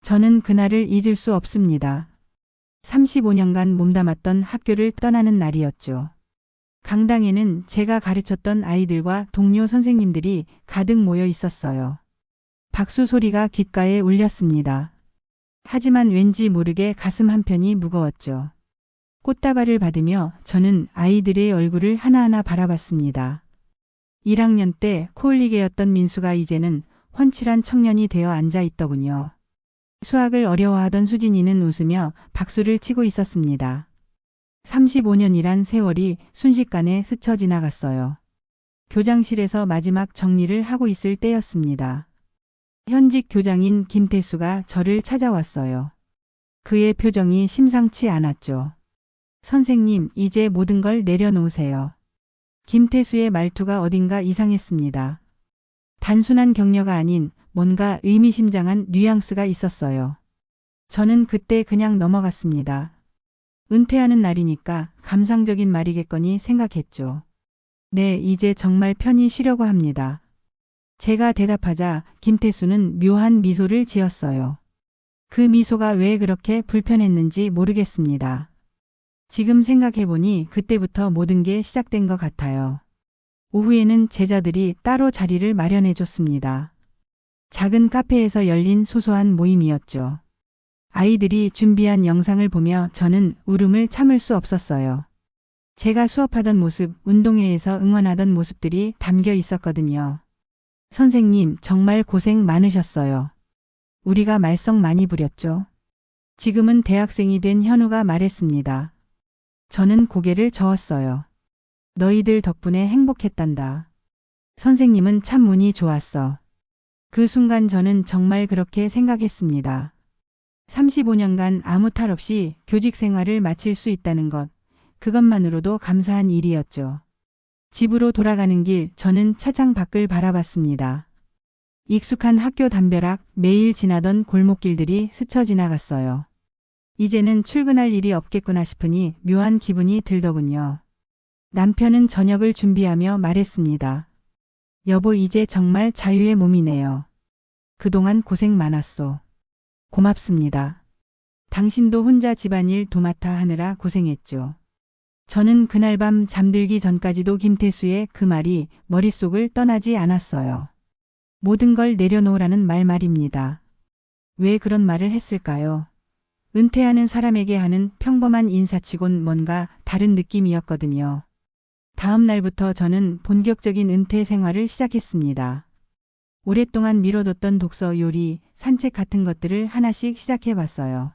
저는 그날을 잊을 수 없습니다. 35년간 몸담았던 학교를 떠나는 날이었죠. 강당에는 제가 가르쳤던 아이들과 동료 선생님들이 가득 모여 있었어요. 박수 소리가 귓가에 울렸습니다. 하지만 왠지 모르게 가슴 한편이 무거웠죠. 꽃다발을 받으며 저는 아이들의 얼굴을 하나하나 바라봤습니다. 1학년 때 코올리게였던 민수가 이제는 훤칠한 청년이 되어 앉아 있더군요. 수학을 어려워하던 수진이는 웃으며 박수를 치고 있었습니다. 35년이란 세월이 순식간에 스쳐 지나갔어요. 교장실에서 마지막 정리를 하고 있을 때였습니다. 현직 교장인 김태수가 저를 찾아왔어요. 그의 표정이 심상치 않았죠. 선생님, 이제 모든 걸 내려놓으세요. 김태수의 말투가 어딘가 이상했습니다. 단순한 격려가 아닌 뭔가 의미심장한 뉘앙스가 있었어요. 저는 그때 그냥 넘어갔습니다. 은퇴하는 날이니까 감상적인 말이겠거니 생각했죠. 네, 이제 정말 편히 쉬려고 합니다. 제가 대답하자 김태수는 묘한 미소를 지었어요. 그 미소가 왜 그렇게 불편했는지 모르겠습니다. 지금 생각해보니 그때부터 모든 게 시작된 것 같아요. 오후에는 제자들이 따로 자리를 마련해 줬습니다. 작은 카페에서 열린 소소한 모임이었죠. 아이들이 준비한 영상을 보며 저는 울음을 참을 수 없었어요. 제가 수업하던 모습, 운동회에서 응원하던 모습들이 담겨 있었거든요. 선생님, 정말 고생 많으셨어요. 우리가 말썽 많이 부렸죠. 지금은 대학생이 된 현우가 말했습니다. 저는 고개를 저었어요. 너희들 덕분에 행복했단다. 선생님은 참 운이 좋았어. 그 순간 저는 정말 그렇게 생각했습니다. 35년간 아무 탈 없이 교직 생활을 마칠 수 있다는 것, 그것만으로도 감사한 일이었죠. 집으로 돌아가는 길 저는 차창 밖을 바라봤습니다. 익숙한 학교 담벼락, 매일 지나던 골목길들이 스쳐 지나갔어요. 이제는 출근할 일이 없겠구나 싶으니 묘한 기분이 들더군요. 남편은 저녁을 준비하며 말했습니다. 여보, 이제 정말 자유의 몸이네요. 그동안 고생 많았소. 고맙습니다. 당신도 혼자 집안일 도맡아 하느라 고생했죠. 저는 그날 밤 잠들기 전까지도 김태수의 그 말이 머릿속을 떠나지 않았어요. 모든 걸 내려놓으라는 말 말입니다. 왜 그런 말을 했을까요? 은퇴하는 사람에게 하는 평범한 인사치곤 뭔가 다른 느낌이었거든요. 다음 날부터 저는 본격적인 은퇴 생활을 시작했습니다. 오랫동안 미뤄뒀던 독서, 요리, 산책 같은 것들을 하나씩 시작해봤어요.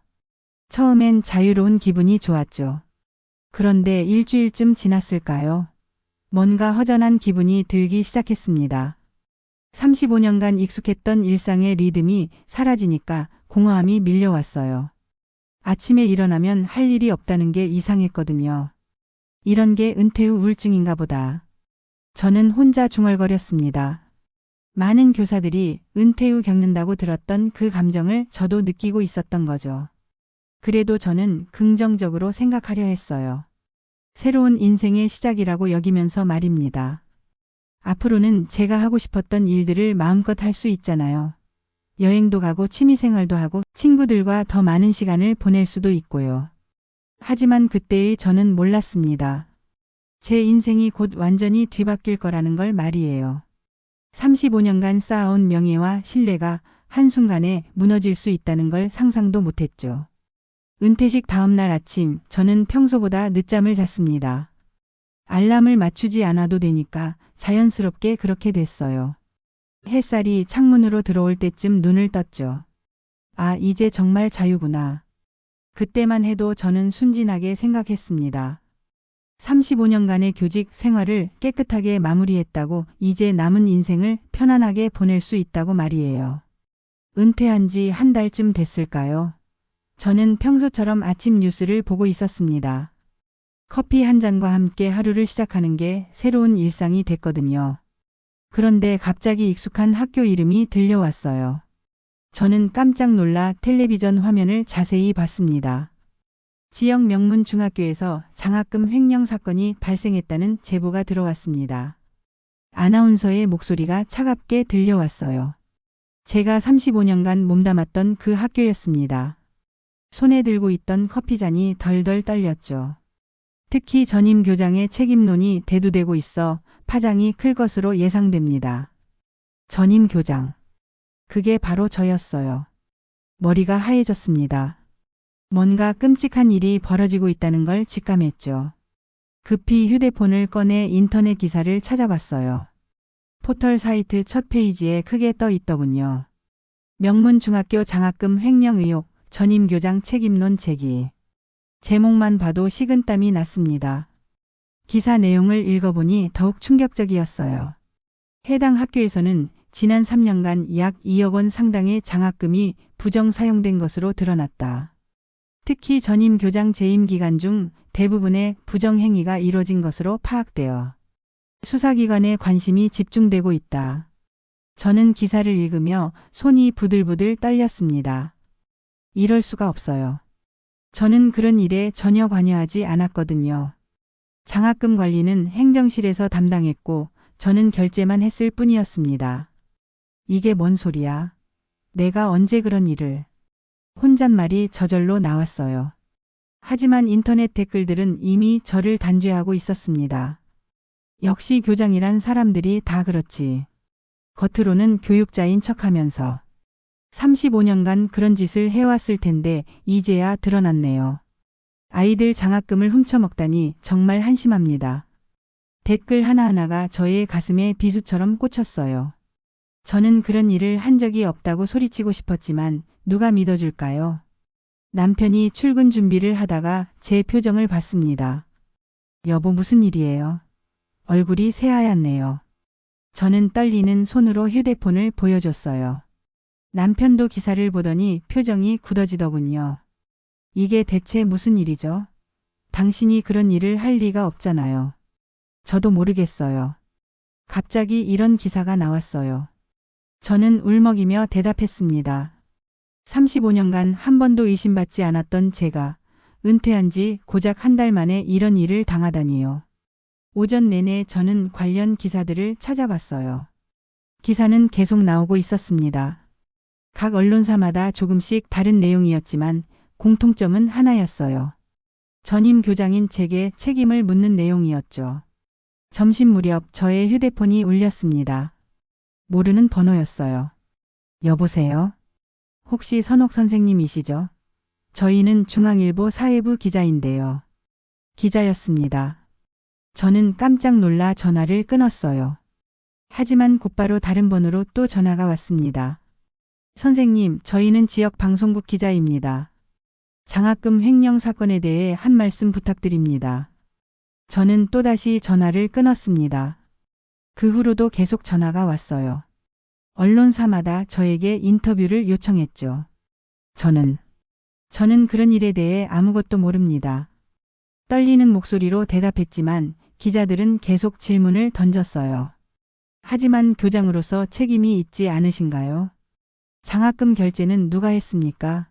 처음엔 자유로운 기분이 좋았죠. 그런데 일주일쯤 지났을까요? 뭔가 허전한 기분이 들기 시작했습니다. 35년간 익숙했던 일상의 리듬이 사라지니까 공허함이 밀려왔어요. 아침에 일어나면 할 일이 없다는 게 이상했거든요. 이런 게 은퇴 후 우울증인가 보다. 저는 혼자 중얼거렸습니다. 많은 교사들이 은퇴 후 겪는다고 들었던 그 감정을 저도 느끼고 있었던 거죠. 그래도 저는 긍정적으로 생각하려 했어요. 새로운 인생의 시작이라고 여기면서 말입니다. 앞으로는 제가 하고 싶었던 일들을 마음껏 할 수 있잖아요. 여행도 가고 취미생활도 하고 친구들과 더 많은 시간을 보낼 수도 있고요. 하지만 그때의 저는 몰랐습니다. 제 인생이 곧 완전히 뒤바뀔 거라는 걸 말이에요. 35년간 쌓아온 명예와 신뢰가 한순간에 무너질 수 있다는 걸 상상도 못했죠. 은퇴식 다음 날 아침 저는 평소보다 늦잠을 잤습니다. 알람을 맞추지 않아도 되니까 자연스럽게 그렇게 됐어요. 햇살이 창문으로 들어올 때쯤 눈을 떴죠. 아, 이제 정말 자유구나. 그때만 해도 저는 순진하게 생각했습니다. 35년간의 교직 생활을 깨끗하게 마무리했다고 이제 남은 인생을 편안하게 보낼 수 있다고 말이에요. 은퇴한 지 한 달쯤 됐을까요? 저는 평소처럼 아침 뉴스를 보고 있었습니다. 커피 한 잔과 함께 하루를 시작하는 게 새로운 일상이 됐거든요. 그런데 갑자기 익숙한 학교 이름이 들려왔어요. 저는 깜짝 놀라 텔레비전 화면을 자세히 봤습니다. 지역 명문 중학교에서 장학금 횡령 사건이 발생했다는 제보가 들어왔습니다. 아나운서의 목소리가 차갑게 들려왔어요. 제가 35년간 몸담았던 그 학교였습니다. 손에 들고 있던 커피잔이 덜덜 떨렸죠. 특히 전임 교장의 책임론이 대두되고 있어 파장이 클 것으로 예상됩니다. 전임 교장. 그게 바로 저였어요. 머리가 하얘졌습니다. 뭔가 끔찍한 일이 벌어지고 있다는 걸 직감했죠. 급히 휴대폰을 꺼내 인터넷 기사를 찾아봤어요. 포털 사이트 첫 페이지에 크게 떠 있더군요. 명문 중학교 장학금 횡령 의혹, 전임 교장 책임론 제기. 제목만 봐도 식은땀이 났습니다. 기사 내용을 읽어보니 더욱 충격적이었어요. 해당 학교에서는 지난 3년간 약 2억 원 상당의 장학금이 부정 사용된 것으로 드러났다. 특히 전임 교장 재임 기간 중 대부분의 부정 행위가 이뤄진 것으로 파악되어 수사기관의 관심이 집중되고 있다. 저는 기사를 읽으며 손이 부들부들 떨렸습니다. 이럴 수가 없어요. 저는 그런 일에 전혀 관여하지 않았거든요. 장학금 관리는 행정실에서 담당했고 저는 결제만 했을 뿐이었습니다. 이게 뭔 소리야? 내가 언제 그런 일을? 혼잣말이 저절로 나왔어요. 하지만 인터넷 댓글들은 이미 저를 단죄하고 있었습니다. 역시 교장이란 사람들이 다 그렇지. 겉으로는 교육자인 척하면서 35년간 그런 짓을 해왔을 텐데 이제야 드러났네요. 아이들 장학금을 훔쳐먹다니 정말 한심합니다. 댓글 하나하나가 저의 가슴에 비수처럼 꽂혔어요. 저는 그런 일을 한 적이 없다고 소리치고 싶었지만 누가 믿어줄까요? 남편이 출근 준비를 하다가 제 표정을 봤습니다. 여보, 무슨 일이에요? 얼굴이 새하얗네요. 저는 떨리는 손으로 휴대폰을 보여줬어요. 남편도 기사를 보더니 표정이 굳어지더군요. 이게 대체 무슨 일이죠? 당신이 그런 일을 할 리가 없잖아요. 저도 모르겠어요. 갑자기 이런 기사가 나왔어요. 저는 울먹이며 대답했습니다. 35년간 한 번도 의심받지 않았던 제가 은퇴한 지 고작 한 달 만에 이런 일을 당하다니요. 오전 내내 저는 관련 기사들을 찾아봤어요. 기사는 계속 나오고 있었습니다. 각 언론사마다 조금씩 다른 내용이었지만 공통점은 하나였어요. 전임 교장인 제게 책임을 묻는 내용이었죠. 점심 무렵 저의 휴대폰이 울렸습니다. 모르는 번호였어요. 여보세요? 혹시 선옥 선생님이시죠? 저희는 중앙일보 사회부 기자인데요. 기자였습니다. 저는 깜짝 놀라 전화를 끊었어요. 하지만 곧바로 다른 번호로 또 전화가 왔습니다. 선생님, 저희는 지역 방송국 기자입니다. 장학금 횡령 사건에 대해 한 말씀 부탁드립니다. 저는 또다시 전화를 끊었습니다. 그 후로도 계속 전화가 왔어요. 언론사마다 저에게 인터뷰를 요청했죠. 저는 그런 일에 대해 아무것도 모릅니다. 떨리는 목소리로 대답했지만 기자들은 계속 질문을 던졌어요. 하지만 교장으로서 책임이 있지 않으신가요? 장학금 결제는 누가 했습니까?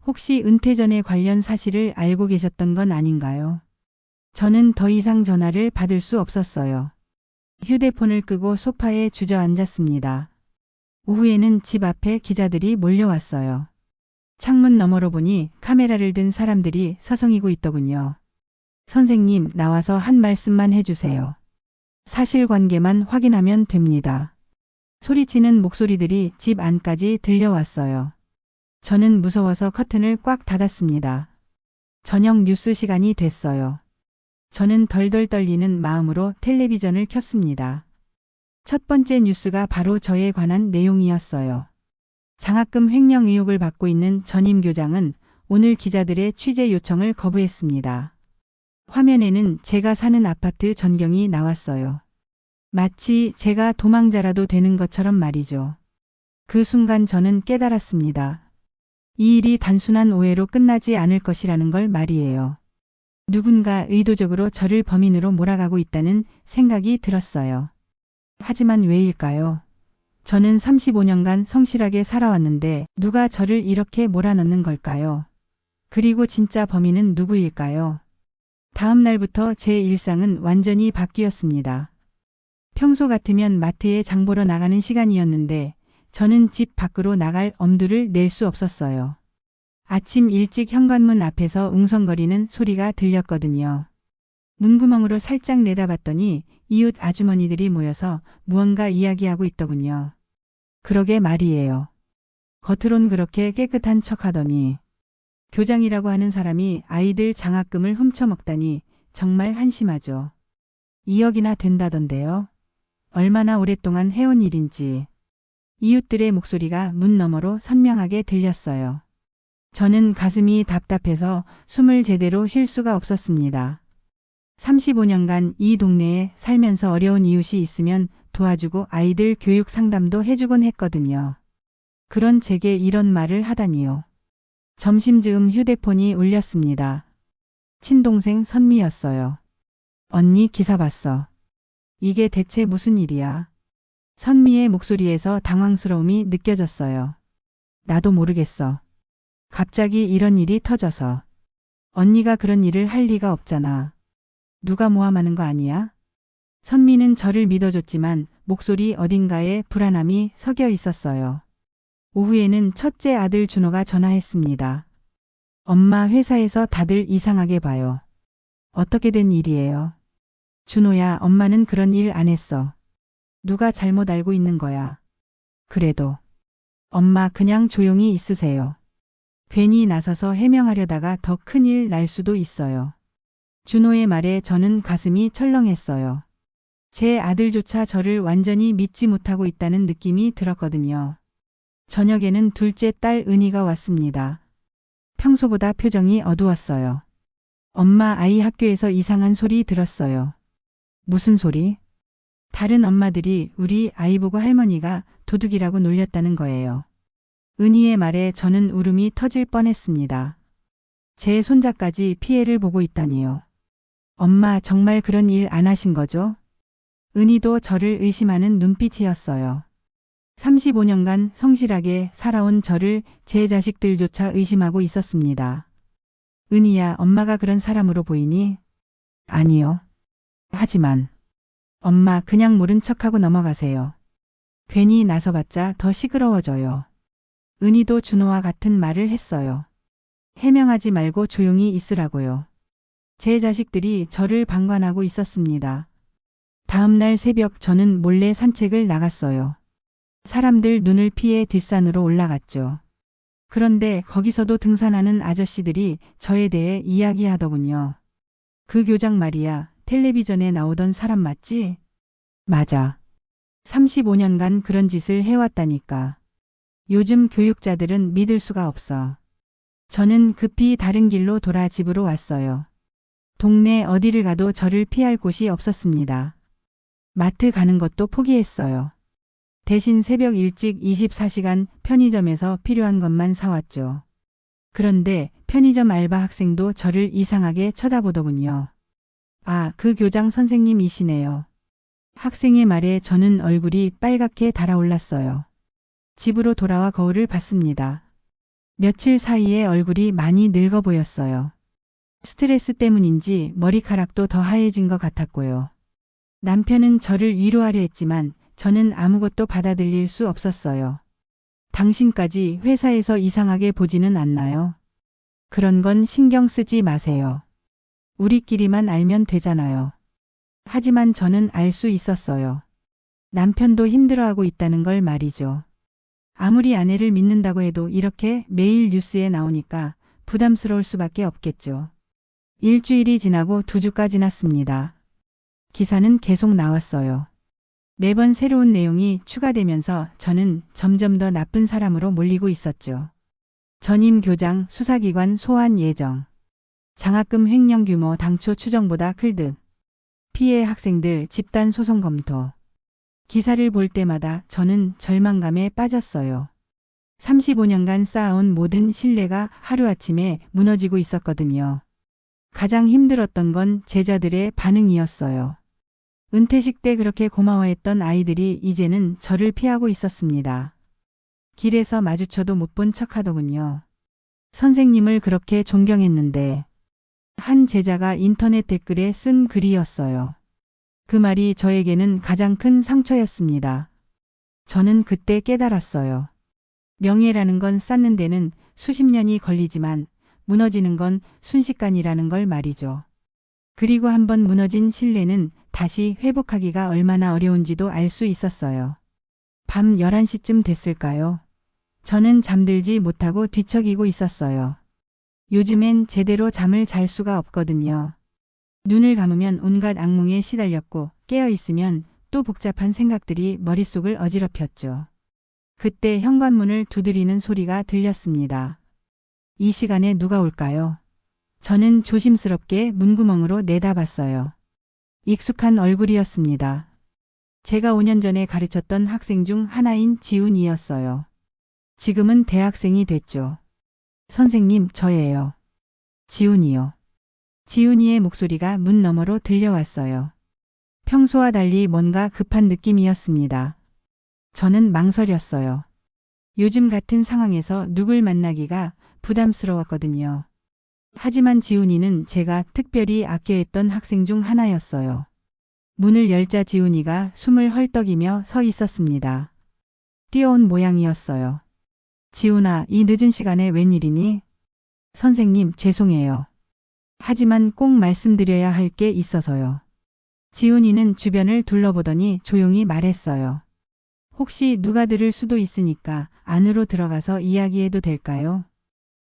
혹시 은퇴 전에 관련 사실을 알고 계셨던 건 아닌가요? 저는 더 이상 전화를 받을 수 없었어요. 휴대폰을 끄고 소파에 주저앉았습니다. 오후에는 집 앞에 기자들이 몰려왔어요. 창문 너머로 보니 카메라를 든 사람들이 서성이고 있더군요. 선생님, 나와서 한 말씀만 해주세요. 사실관계만 확인하면 됩니다. 소리치는 목소리들이 집 안까지 들려왔어요. 저는 무서워서 커튼을 꽉 닫았습니다. 저녁 뉴스 시간이 됐어요. 저는 덜덜 떨리는 마음으로 텔레비전을 켰습니다. 첫 번째 뉴스가 바로 저에 관한 내용이었어요. 장학금 횡령 의혹을 받고 있는 전임 교장은 오늘 기자들의 취재 요청을 거부했습니다. 화면에는 제가 사는 아파트 전경이 나왔어요. 마치 제가 도망자라도 되는 것처럼 말이죠. 그 순간 저는 깨달았습니다. 이 일이 단순한 오해로 끝나지 않을 것이라는 걸 말이에요. 누군가 의도적으로 저를 범인으로 몰아가고 있다는 생각이 들었어요. 하지만 왜일까요? 저는 35년간 성실하게 살아왔는데 누가 저를 이렇게 몰아넣는 걸까요? 그리고 진짜 범인은 누구일까요? 다음 날부터 제 일상은 완전히 바뀌었습니다. 평소 같으면 마트에 장 보러 나가는 시간이었는데 저는 집 밖으로 나갈 엄두를 낼 수 없었어요. 아침 일찍 현관문 앞에서 웅성거리는 소리가 들렸거든요. 문구멍으로 살짝 내다봤더니 이웃 아주머니들이 모여서 무언가 이야기하고 있더군요. 그러게 말이에요. 겉으론 그렇게 깨끗한 척하더니 교장이라고 하는 사람이 아이들 장학금을 훔쳐먹다니 정말 한심하죠. 2억이나 된다던데요. 얼마나 오랫동안 해온 일인지. 이웃들의 목소리가 문 너머로 선명하게 들렸어요. 저는 가슴이 답답해서 숨을 제대로 쉴 수가 없었습니다. 35년간 이 동네에 살면서 어려운 이웃이 있으면 도와주고 아이들 교육 상담도 해주곤 했거든요. 그런 제게 이런 말을 하다니요. 점심 즈음 휴대폰이 울렸습니다. 친동생 선미였어요. 언니 기사 봤어. 이게 대체 무슨 일이야? 선미의 목소리에서 당황스러움이 느껴졌어요. 나도 모르겠어. 갑자기 이런 일이 터져서. 언니가 그런 일을 할 리가 없잖아. 누가 모함하는 거 아니야? 선미는 저를 믿어줬지만 목소리 어딘가에 불안함이 섞여 있었어요. 오후에는 첫째 아들 준호가 전화했습니다. 엄마 회사에서 다들 이상하게 봐요. 어떻게 된 일이에요? 준호야, 엄마는 그런 일 안 했어. 누가 잘못 알고 있는 거야. 그래도 엄마 그냥 조용히 있으세요. 괜히 나서서 해명하려다가 더 큰일 날 수도 있어요. 준호의 말에 저는 가슴이 철렁했어요. 제 아들조차 저를 완전히 믿지 못하고 있다는 느낌이 들었거든요. 저녁에는 둘째 딸 은희가 왔습니다. 평소보다 표정이 어두웠어요. 엄마, 아이 학교에서 이상한 소리 들었어요. 무슨 소리? 다른 엄마들이 우리 아이 보고 할머니가 도둑이라고 놀렸다는 거예요. 은희의 말에 저는 울음이 터질 뻔했습니다. 제 손자까지 피해를 보고 있다니요. 엄마, 정말 그런 일 안 하신 거죠? 은희도 저를 의심하는 눈빛이었어요. 35년간 성실하게 살아온 저를 제 자식들조차 의심하고 있었습니다. 은희야, 엄마가 그런 사람으로 보이니? 아니요. 하지만 엄마, 그냥 모른 척하고 넘어가세요. 괜히 나서봤자 더 시끄러워져요. 은희도 준호와 같은 말을 했어요. 해명하지 말고 조용히 있으라고요. 제 자식들이 저를 방관하고 있었습니다. 다음 날 새벽 저는 몰래 산책을 나갔어요. 사람들 눈을 피해 뒷산으로 올라갔죠. 그런데 거기서도 등산하는 아저씨들이 저에 대해 이야기하더군요. 그 교장 말이야, 텔레비전에 나오던 사람 맞지? 맞아. 35년간 그런 짓을 해왔다니까. 요즘 교육자들은 믿을 수가 없어. 저는 급히 다른 길로 돌아 집으로 왔어요. 동네 어디를 가도 저를 피할 곳이 없었습니다. 마트 가는 것도 포기했어요. 대신 새벽 일찍 24시간 편의점에서 필요한 것만 사왔죠. 그런데 편의점 알바 학생도 저를 이상하게 쳐다보더군요. 아, 그 교장 선생님이시네요. 학생의 말에 저는 얼굴이 빨갛게 달아올랐어요. 집으로 돌아와 거울을 봤습니다. 며칠 사이에 얼굴이 많이 늙어 보였어요. 스트레스 때문인지 머리카락도 더 하얘진 것 같았고요. 남편은 저를 위로하려 했지만 저는 아무것도 받아들일 수 없었어요. 당신까지 회사에서 이상하게 보지는 않나요? 그런 건 신경 쓰지 마세요. 우리끼리만 알면 되잖아요. 하지만 저는 알 수 있었어요. 남편도 힘들어하고 있다는 걸 말이죠. 아무리 아내를 믿는다고 해도 이렇게 매일 뉴스에 나오니까 부담스러울 수밖에 없겠죠. 일주일이 지나고 2주가 지났습니다. 기사는 계속 나왔어요. 매번 새로운 내용이 추가되면서 저는 점점 더 나쁜 사람으로 몰리고 있었죠. 전임 교장 수사기관 소환 예정. 장학금 횡령 규모 당초 추정보다 클 듯. 피해 학생들 집단 소송 검토. 기사를 볼 때마다 저는 절망감에 빠졌어요. 35년간 쌓아온 모든 신뢰가 하루아침에 무너지고 있었거든요. 가장 힘들었던 건 제자들의 반응이었어요. 은퇴식 때 그렇게 고마워했던 아이들이 이제는 저를 피하고 있었습니다. 길에서 마주쳐도 못 본 척하더군요. 선생님을 그렇게 존경했는데. 한 제자가 인터넷 댓글에 쓴 글이었어요. 그 말이 저에게는 가장 큰 상처였습니다. 저는 그때 깨달았어요. 명예라는 건 쌓는 데는 수십 년이 걸리지만 무너지는 건 순식간이라는 걸 말이죠. 그리고 한번 무너진 신뢰는 다시 회복하기가 얼마나 어려운지도 알 수 있었어요. 밤 11시쯤 됐을까요? 저는 잠들지 못하고 뒤척이고 있었어요. 요즘엔 제대로 잠을 잘 수가 없거든요. 눈을 감으면 온갖 악몽에 시달렸고 깨어 있으면 또 복잡한 생각들이 머릿속을 어지럽혔죠. 그때 현관문을 두드리는 소리가 들렸습니다. 이 시간에 누가 올까요? 저는 조심스럽게 문구멍으로 내다봤어요. 익숙한 얼굴이었습니다. 제가 5년 전에 가르쳤던 학생 중 하나인 지훈이었어요. 지금은 대학생이 됐죠. 선생님, 저예요. 지훈이요. 지훈이의 목소리가 문 너머로 들려왔어요. 평소와 달리 뭔가 급한 느낌이었습니다. 저는 망설였어요. 요즘 같은 상황에서 누굴 만나기가 부담스러웠거든요. 하지만 지훈이는 제가 특별히 아껴했던 학생 중 하나였어요. 문을 열자 지훈이가 숨을 헐떡이며 서 있었습니다. 뛰어온 모양이었어요. 지훈아, 이 늦은 시간에 웬일이니? 선생님, 죄송해요. 하지만 꼭 말씀드려야 할 게 있어서요. 지훈이는 주변을 둘러보더니 조용히 말했어요. 혹시 누가 들을 수도 있으니까 안으로 들어가서 이야기해도 될까요?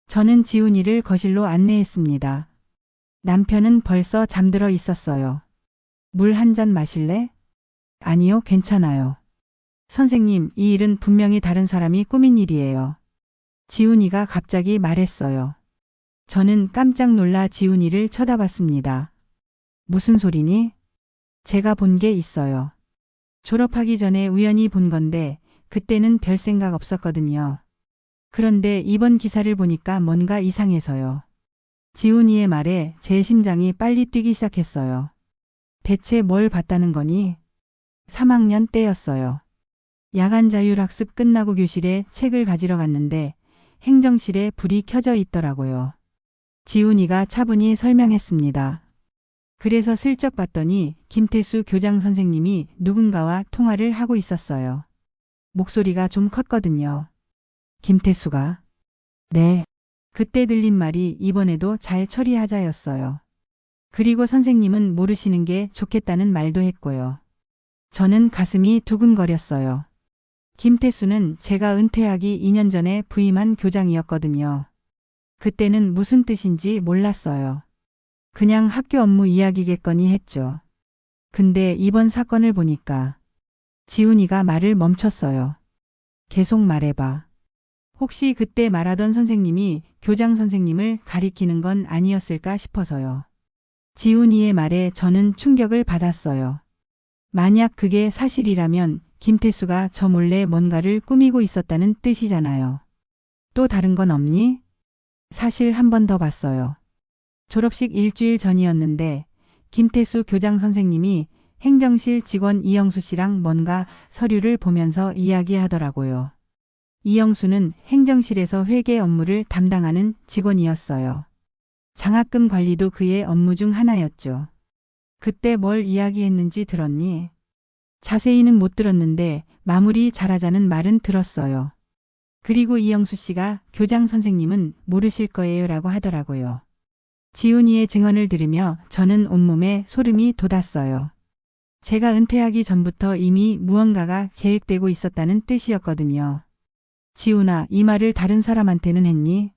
저는 지훈이를 거실로 안내했습니다. 남편은 벌써 잠들어 있었어요. 물 한 잔 마실래? 아니요, 괜찮아요. 선생님, 이 일은 분명히 다른 사람이 꾸민 일이에요. 지훈이가 갑자기 말했어요. 저는 깜짝 놀라 지훈이를 쳐다봤습니다. 무슨 소리니? 제가 본 게 있어요. 졸업하기 전에 우연히 본 건데 그때는 별 생각 없었거든요. 그런데 이번 기사를 보니까 뭔가 이상해서요. 지훈이의 말에 제 심장이 빨리 뛰기 시작했어요. 대체 뭘 봤다는 거니? 3학년 때였어요. 야간 자율학습 끝나고 교실에 책을 가지러 갔는데 행정실에 불이 켜져 있더라고요. 지훈이가 차분히 설명했습니다. 그래서 슬쩍 봤더니 김태수 교장 선생님이 누군가와 통화를 하고 있었어요. 목소리가 좀 컸거든요. 김태수가? 네. 그때 들린 말이 이번에도 잘 처리하자였어요. 그리고 선생님은 모르시는 게 좋겠다는 말도 했고요. 저는 가슴이 두근거렸어요. 김태수는 제가 은퇴하기 2년 전에 부임한 교장이었거든요. 그때는 무슨 뜻인지 몰랐어요. 그냥 학교 업무 이야기겠거니 했죠. 근데 이번 사건을 보니까 지훈이가 말을 멈췄어요. 계속 말해봐. 혹시 그때 말하던 선생님이 교장 선생님을 가리키는 건 아니었을까 싶어서요. 지훈이의 말에 저는 충격을 받았어요. 만약 그게 사실이라면 김태수가 저 몰래 뭔가를 꾸미고 있었다는 뜻이잖아요. 또 다른 건 없니? 사실 한 번 더 봤어요. 졸업식 일주일 전이었는데 김태수 교장 선생님이 행정실 직원 이영수 씨랑 뭔가 서류를 보면서 이야기하더라고요. 이영수는 행정실에서 회계 업무를 담당하는 직원이었어요. 장학금 관리도 그의 업무 중 하나였죠. 그때 뭘 이야기했는지 들었니? 자세히는 못 들었는데 마무리 잘하자는 말은 들었어요. 그리고 이영수 씨가 교장 선생님은 모르실 거예요 라고 하더라고요. 지훈이의 증언을 들으며 저는 온몸에 소름이 돋았어요. 제가 은퇴하기 전부터 이미 무언가가 계획되고 있었다는 뜻이었거든요. 지훈아, 이 말을 다른 사람한테는 했니?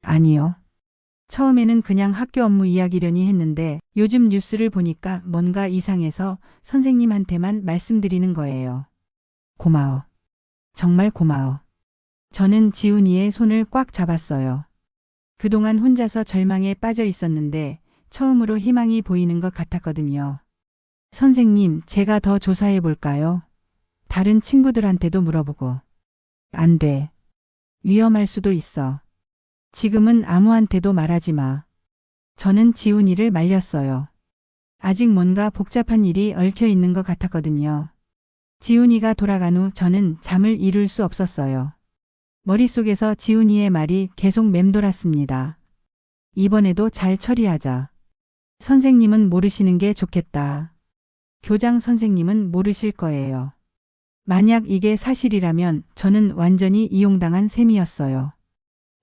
아니요. 처음에는 그냥 학교 업무 이야기려니 했는데 요즘 뉴스를 보니까 뭔가 이상해서 선생님한테만 말씀드리는 거예요. 고마워. 정말 고마워. 저는 지훈이의 손을 꽉 잡았어요. 그동안 혼자서 절망에 빠져 있었는데 처음으로 희망이 보이는 것 같았거든요. 선생님, 제가 더 조사해 볼까요? 다른 친구들한테도 물어보고. 안 돼. 위험할 수도 있어. 지금은 아무한테도 말하지 마. 저는 지훈이를 말렸어요. 아직 뭔가 복잡한 일이 얽혀 있는 것 같았거든요. 지훈이가 돌아간 후 저는 잠을 이룰 수 없었어요. 머릿속에서 지훈이의 말이 계속 맴돌았습니다. 이번에도 잘 처리하자. 선생님은 모르시는 게 좋겠다. 교장 선생님은 모르실 거예요. 만약 이게 사실이라면 저는 완전히 이용당한 셈이었어요.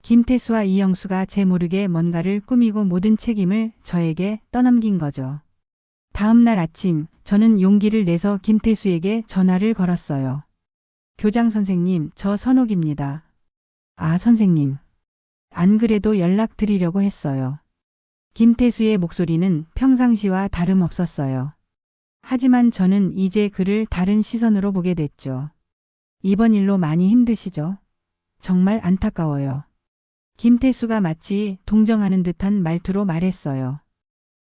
김태수와 이영수가 제 모르게 뭔가를 꾸미고 모든 책임을 저에게 떠넘긴 거죠. 다음 날 아침 저는 용기를 내서 김태수에게 전화를 걸었어요. 교장 선생님, 저 선옥입니다. 아, 선생님. 안 그래도 연락드리려고 했어요. 김태수의 목소리는 평상시와 다름없었어요. 하지만 저는 이제 그를 다른 시선으로 보게 됐죠. 이번 일로 많이 힘드시죠? 정말 안타까워요. 김태수가 마치 동정하는 듯한 말투로 말했어요.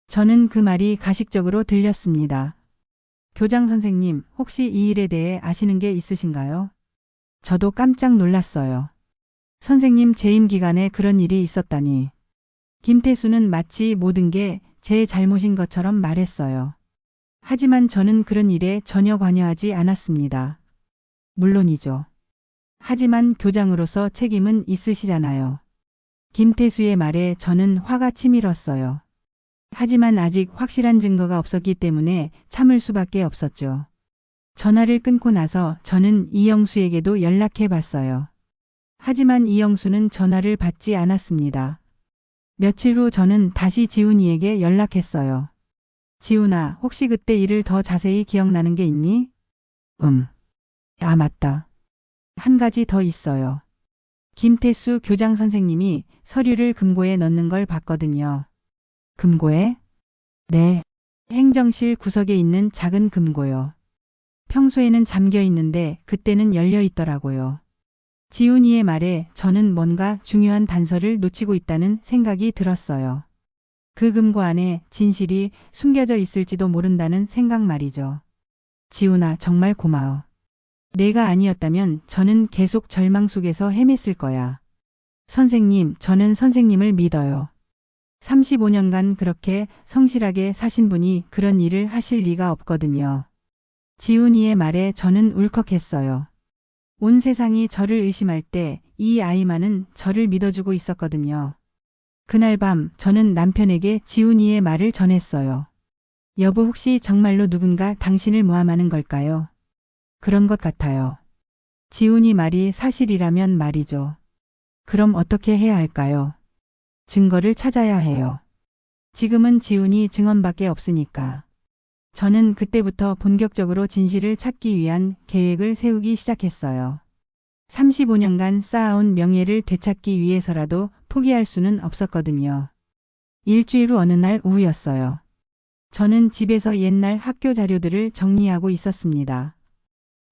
저는 그 말이 가식적으로 들렸습니다. 교장 선생님, 혹시 이 일에 대해 아시는 게 있으신가요? 저도 깜짝 놀랐어요. 선생님 재임 기간에 그런 일이 있었다니. 김태수는 마치 모든 게 제 잘못인 것처럼 말했어요. 하지만 저는 그런 일에 전혀 관여하지 않았습니다. 물론이죠. 하지만 교장으로서 책임은 있으시잖아요. 김태수의 말에 저는 화가 치밀었어요. 하지만 아직 확실한 증거가 없었기 때문에 참을 수밖에 없었죠. 전화를 끊고 나서 저는 이영수에게도 연락해 봤어요. 하지만 이영수는 전화를 받지 않았습니다. 며칠 후 저는 다시 지훈이에게 연락했어요. 지훈아, 혹시 그때 일을 더 자세히 기억나는 게 있니? 아, 맞다. 한 가지 더 있어요. 김태수 교장 선생님이 서류를 금고에 넣는 걸 봤거든요. 금고에? 네. 행정실 구석에 있는 작은 금고요. 평소에는 잠겨 있는데 그때는 열려 있더라고요. 지훈이의 말에 저는 뭔가 중요한 단서를 놓치고 있다는 생각이 들었어요. 그 금고 안에 진실이 숨겨져 있을지도 모른다는 생각 말이죠. 지훈아, 정말 고마워. 내가 아니었다면 저는 계속 절망 속에서 헤맸을 거야. 선생님, 저는 선생님을 믿어요. 35년간 그렇게 성실하게 사신 분이 그런 일을 하실 리가 없거든요. 지훈이의 말에 저는 울컥했어요. 온 세상이 저를 의심할 때 이 아이만은 저를 믿어주고 있었거든요. 그날 밤 저는 남편에게 지훈이의 말을 전했어요. 여보, 혹시 정말로 누군가 당신을 모함하는 걸까요? 그런 것 같아요. 지훈이 말이 사실이라면 말이죠. 그럼 어떻게 해야 할까요? 증거를 찾아야 해요. 지금은 지훈이 증언밖에 없으니까. 저는 그때부터 본격적으로 진실을 찾기 위한 계획을 세우기 시작했어요. 35년간 쌓아온 명예를 되찾기 위해서라도 포기할 수는 없었거든요. 일주일 후 어느 날 오후였어요. 저는 집에서 옛날 학교 자료들을 정리하고 있었습니다.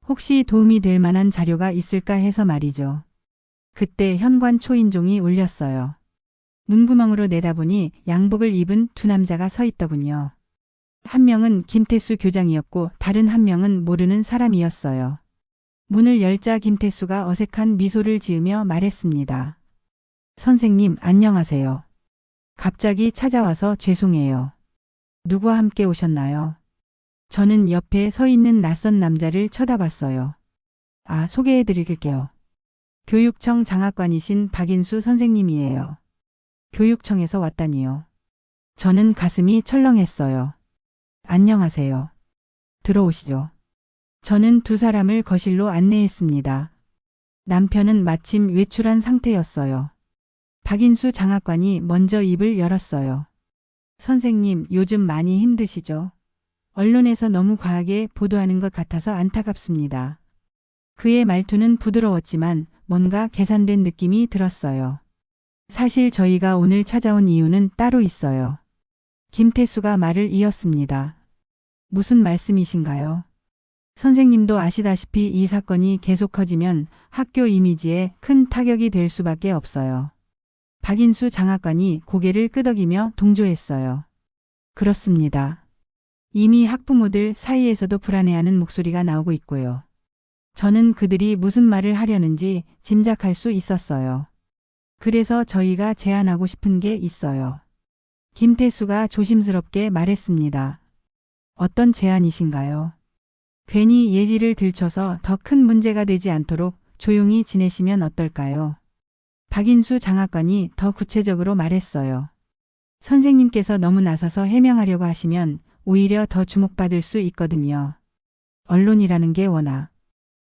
혹시 도움이 될 만한 자료가 있을까 해서 말이죠. 그때 현관 초인종이 울렸어요. 문구멍으로 내다보니 양복을 입은 두 남자가 서 있더군요. 한 명은 김태수 교장이었고 다른 한 명은 모르는 사람이었어요. 문을 열자 김태수가 어색한 미소를 지으며 말했습니다. 선생님, 안녕하세요. 갑자기 찾아와서 죄송해요. 누구와 함께 오셨나요? 저는 옆에 서 있는 낯선 남자를 쳐다봤어요. 아, 소개해 드릴게요. 교육청 장학관이신 박인수 선생님이에요. 교육청에서 왔다니요. 저는 가슴이 철렁했어요. 안녕하세요. 들어오시죠. 저는 두 사람을 거실로 안내했습니다. 남편은 마침 외출한 상태였어요. 박인수 장학관이 먼저 입을 열었어요. 선생님, 요즘 많이 힘드시죠? 언론에서 너무 과하게 보도하는 것 같아서 안타깝습니다. 그의 말투는 부드러웠지만 뭔가 계산된 느낌이 들었어요. 사실 저희가 오늘 찾아온 이유는 따로 있어요. 김태수가 말을 이었습니다. 무슨 말씀이신가요? 선생님도 아시다시피 이 사건이 계속 커지면 학교 이미지에 큰 타격이 될 수밖에 없어요. 박인수 장학관이 고개를 끄덕이며 동조했어요. 그렇습니다. 이미 학부모들 사이에서도 불안해하는 목소리가 나오고 있고요. 저는 그들이 무슨 말을 하려는지 짐작할 수 있었어요. 그래서 저희가 제안하고 싶은 게 있어요. 김태수가 조심스럽게 말했습니다. 어떤 제안이신가요? 괜히 예지를 들춰서 더 큰 문제가 되지 않도록 조용히 지내시면 어떨까요? 박인수 장학관이 더 구체적으로 말했어요. 선생님께서 너무 나서서 해명하려고 하시면 오히려 더 주목받을 수 있거든요. 언론이라는 게 워낙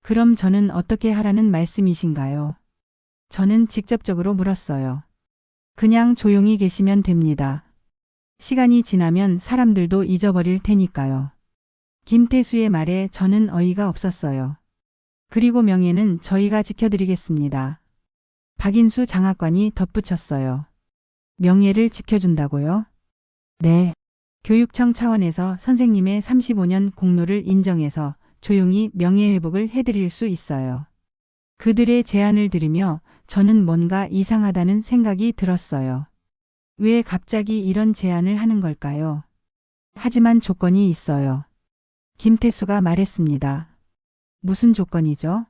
그럼 저는 어떻게 하라는 말씀이신가요? 저는 직접적으로 물었어요. 그냥 조용히 계시면 됩니다. 시간이 지나면 사람들도 잊어버릴 테니까요. 김태수의 말에 저는 어이가 없었어요. 그리고 명예는 저희가 지켜드리겠습니다. 박인수 장학관이 덧붙였어요. 명예를 지켜준다고요? 네. 교육청 차원에서 선생님의 35년 공로를 인정해서 조용히 명예회복을 해드릴 수 있어요. 그들의 제안을 들으며 저는 뭔가 이상하다는 생각이 들었어요. 왜 갑자기 이런 제안을 하는 걸까요? 하지만 조건이 있어요. 김태수가 말했습니다. 무슨 조건이죠?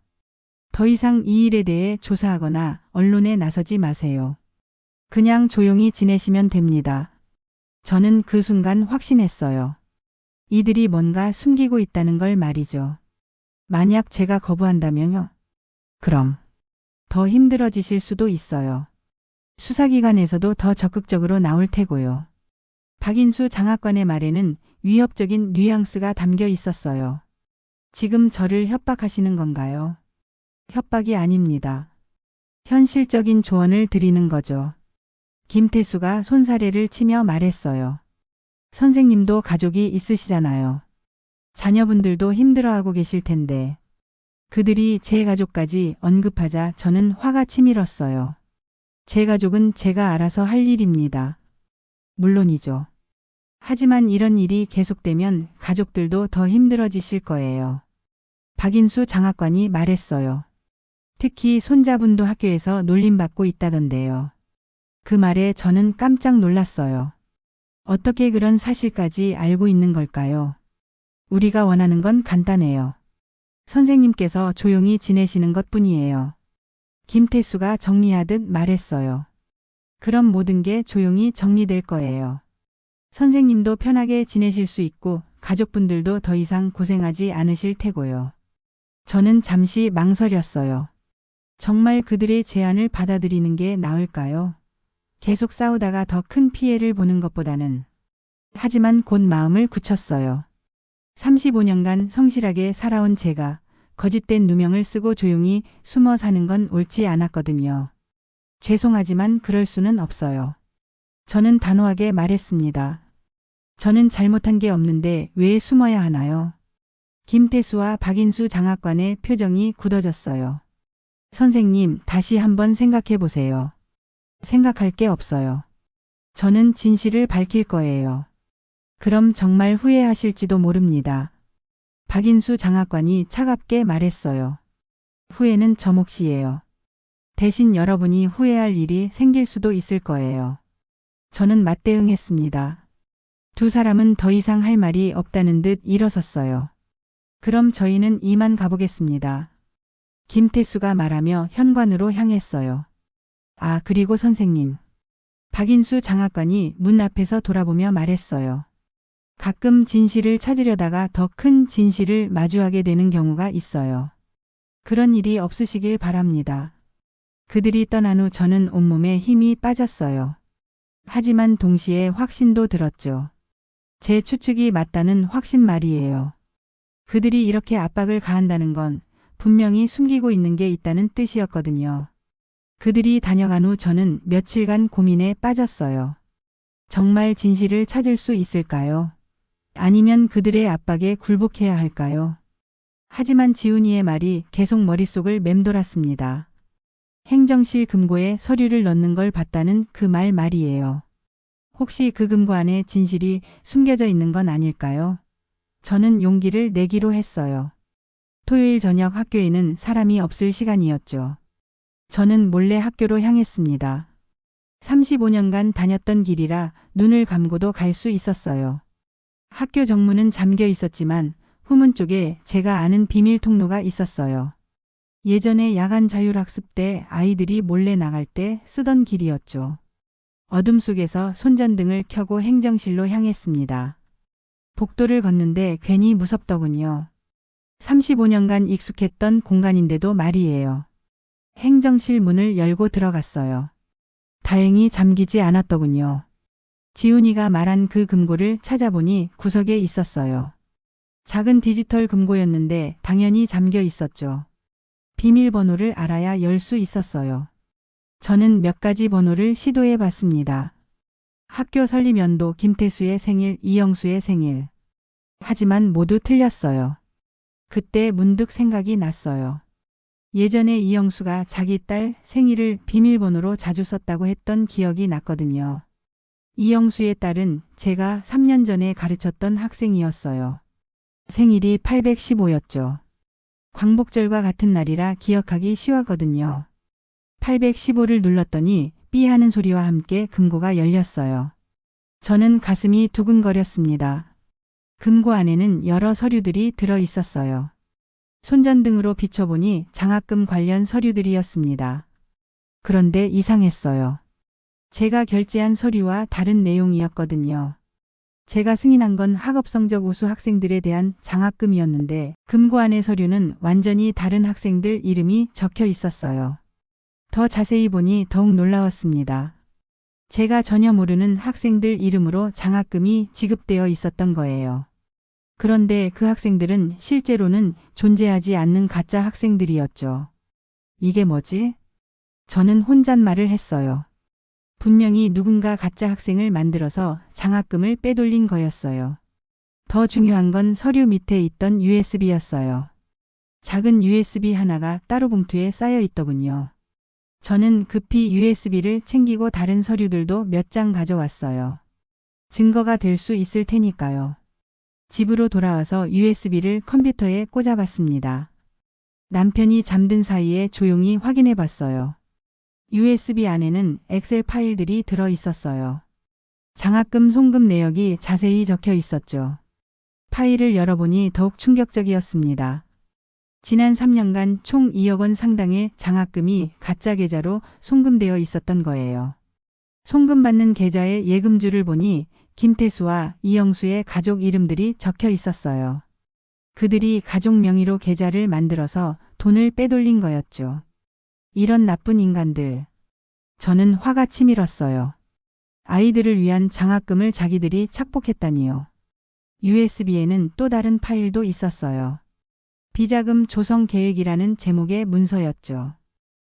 더 이상 이 일에 대해 조사하거나 언론에 나서지 마세요. 그냥 조용히 지내시면 됩니다. 저는 그 순간 확신했어요. 이들이 뭔가 숨기고 있다는 걸 말이죠. 만약 제가 거부한다면요? 그럼 더 힘들어지실 수도 있어요. 수사기관에서도 더 적극적으로 나올 테고요. 박인수 장학관의 말에는 위협적인 뉘앙스가 담겨 있었어요. 지금 저를 협박하시는 건가요? 협박이 아닙니다. 현실적인 조언을 드리는 거죠. 김태수가 손사래를 치며 말했어요. 선생님도 가족이 있으시잖아요. 자녀분들도 힘들어하고 계실 텐데. 그들이 제 가족까지 언급하자 저는 화가 치밀었어요. 제 가족은 제가 알아서 할 일입니다. 물론이죠. 하지만 이런 일이 계속되면 가족들도 더 힘들어지실 거예요. 박인수 장학관이 말했어요. 특히 손자분도 학교에서 놀림받고 있다던데요. 그 말에 저는 깜짝 놀랐어요. 어떻게 그런 사실까지 알고 있는 걸까요? 우리가 원하는 건 간단해요. 선생님께서 조용히 지내시는 것뿐이에요. 김태수가 정리하듯 말했어요. 그럼 모든 게 조용히 정리될 거예요. 선생님도 편하게 지내실 수 있고 가족분들도 더 이상 고생하지 않으실 테고요. 저는 잠시 망설였어요. 정말 그들의 제안을 받아들이는 게 나을까요? 계속 싸우다가 더 큰 피해를 보는 것보다는. 하지만 곧 마음을 굳혔어요. 35년간 성실하게 살아온 제가 거짓된 누명을 쓰고 조용히 숨어 사는 건 옳지 않았거든요. 죄송하지만 그럴 수는 없어요. 저는 단호하게 말했습니다. 저는 잘못한 게 없는데 왜 숨어야 하나요? 김태수와 박인수 장학관의 표정이 굳어졌어요. 선생님, 다시 한번 생각해 보세요. 생각할 게 없어요. 저는 진실을 밝힐 거예요. 그럼 정말 후회하실지도 모릅니다. 박인수 장학관이 차갑게 말했어요. 후회는 저 몫이에요. 대신 여러분이 후회할 일이 생길 수도 있을 거예요. 저는 맞대응했습니다. 두 사람은 더 이상 할 말이 없다는 듯 일어섰어요. 그럼 저희는 이만 가보겠습니다. 김태수가 말하며 현관으로 향했어요. 아, 그리고 선생님. 박인수 장학관이 문 앞에서 돌아보며 말했어요. 가끔 진실을 찾으려다가 더 큰 진실을 마주하게 되는 경우가 있어요. 그런 일이 없으시길 바랍니다. 그들이 떠난 후 저는 온몸에 힘이 빠졌어요. 하지만 동시에 확신도 들었죠. 제 추측이 맞다는 확신 말이에요. 그들이 이렇게 압박을 가한다는 건 분명히 숨기고 있는 게 있다는 뜻이었거든요. 그들이 다녀간 후 저는 며칠간 고민에 빠졌어요. 정말 진실을 찾을 수 있을까요? 아니면 그들의 압박에 굴복해야 할까요? 하지만 지훈이의 말이 계속 머릿속을 맴돌았습니다. 행정실 금고에 서류를 넣는 걸 봤다는 그 말이에요. 혹시 그 금고 안에 진실이 숨겨져 있는 건 아닐까요? 저는 용기를 내기로 했어요. 토요일 저녁 학교에는 사람이 없을 시간이었죠. 저는 몰래 학교로 향했습니다. 35년간 다녔던 길이라 눈을 감고도 갈 수 있었어요. 학교 정문은 잠겨 있었지만 후문 쪽에 제가 아는 비밀 통로가 있었어요. 예전에 야간 자율학습 때 아이들이 몰래 나갈 때 쓰던 길이었죠. 어둠 속에서 손전등을 켜고 행정실로 향했습니다. 복도를 걷는데 괜히 무섭더군요. 35년간 익숙했던 공간인데도 말이에요. 행정실 문을 열고 들어갔어요. 다행히 잠기지 않았더군요. 지훈이가 말한 그 금고를 찾아보니 구석에 있었어요. 작은 디지털 금고였는데 당연히 잠겨 있었죠. 비밀번호를 알아야 열 수 있었어요. 저는 몇 가지 번호를 시도해 봤습니다. 학교 설립 연도, 김태수의 생일, 이영수의 생일. 하지만 모두 틀렸어요. 그때 문득 생각이 났어요. 예전에 이영수가 자기 딸 생일을 비밀번호로 자주 썼다고 했던 기억이 났거든요. 이영수의 딸은 제가 3년 전에 가르쳤던 학생이었어요. 생일이 815였죠. 광복절과 같은 날이라 기억하기 쉬웠거든요. 815를 눌렀더니 삐 하는 소리와 함께 금고가 열렸어요. 저는 가슴이 두근거렸습니다. 금고 안에는 여러 서류들이 들어 있었어요. 손전등으로 비춰보니 장학금 관련 서류들이었습니다. 그런데 이상했어요. 제가 결제한 서류와 다른 내용이었거든요. 제가 승인한 건 학업 성적 우수 학생들에 대한 장학금이었는데 금고 안의 서류는 완전히 다른 학생들 이름이 적혀 있었어요. 더 자세히 보니 더욱 놀라웠습니다. 제가 전혀 모르는 학생들 이름으로 장학금이 지급되어 있었던 거예요. 그런데 그 학생들은 실제로는 존재하지 않는 가짜 학생들이었죠. 이게 뭐지? 저는 혼잣말을 했어요. 분명히 누군가 가짜 학생을 만들어서 장학금을 빼돌린 거였어요. 더 중요한 건 서류 밑에 있던 USB였어요. 작은 USB 하나가 따로 봉투에 쌓여 있더군요. 저는 급히 USB를 챙기고 다른 서류들도 몇 장 가져왔어요. 증거가 될 수 있을 테니까요. 집으로 돌아와서 USB를 컴퓨터에 꽂아봤습니다. 남편이 잠든 사이에 조용히 확인해 봤어요. USB 안에는 엑셀 파일들이 들어 있었어요. 장학금 송금 내역이 자세히 적혀 있었죠. 파일을 열어보니 더욱 충격적이었습니다. 지난 3년간 총 2억 원 상당의 장학금이 가짜 계좌로 송금되어 있었던 거예요. 송금받는 계좌의 예금주를 보니 김태수와 이영수의 가족 이름들이 적혀 있었어요. 그들이 가족 명의로 계좌를 만들어서 돈을 빼돌린 거였죠. 이런 나쁜 인간들. 저는 화가 치밀었어요. 아이들을 위한 장학금을 자기들이 착복했다니요. USB에는 또 다른 파일도 있었어요. 비자금 조성 계획이라는 제목의 문서였죠.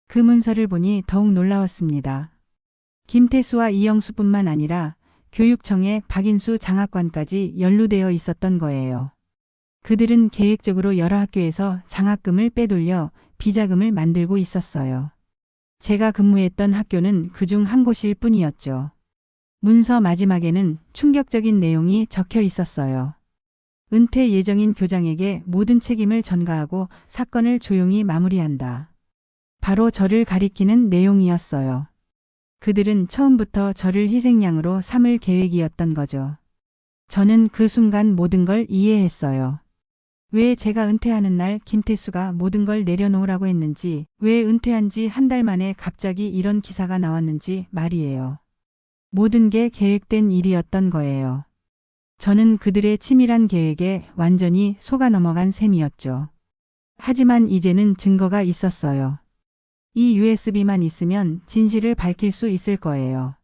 그 문서를 보니 더욱 놀라웠습니다. 김태수와 이영수뿐만 아니라 교육청의 박인수 장학관까지 연루되어 있었던 거예요. 그들은 계획적으로 여러 학교에서 장학금을 빼돌려 비자금을 만들고 있었어요. 제가 근무했던 학교는 그중 한 곳일 뿐이었죠. 문서 마지막에는 충격적인 내용이 적혀 있었어요. 은퇴 예정인 교장에게 모든 책임을 전가하고 사건을 조용히 마무리한다. 바로 저를 가리키는 내용이었어요. 그들은 처음부터 저를 희생양으로 삼을 계획이었던 거죠. 저는 그 순간 모든 걸 이해했어요. 왜 제가 은퇴하는 날 김태수가 모든 걸 내려놓으라고 했는지, 왜 은퇴한 지 한 달 만에 갑자기 이런 기사가 나왔는지 말이에요. 모든 게 계획된 일이었던 거예요. 저는 그들의 치밀한 계획에 완전히 속아 넘어간 셈이었죠. 하지만 이제는 증거가 있었어요. 이 USB만 있으면 진실을 밝힐 수 있을 거예요.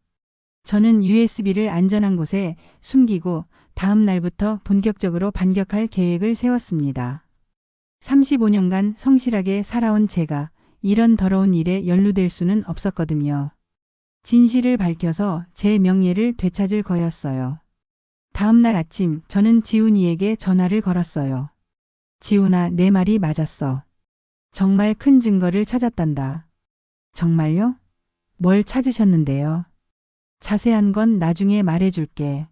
저는 USB를 안전한 곳에 숨기고 다음 날부터 본격적으로 반격할 계획을 세웠습니다. 35년간 성실하게 살아온 제가 이런 더러운 일에 연루될 수는 없었거든요. 진실을 밝혀서 제 명예를 되찾을 거였어요. 다음 날 아침 저는 지훈이에게 전화를 걸었어요. 지훈아, 내 말이 맞았어. 정말 큰 증거를 찾았단다. 정말요? 뭘 찾으셨는데요? 자세한 건 나중에 말해줄게.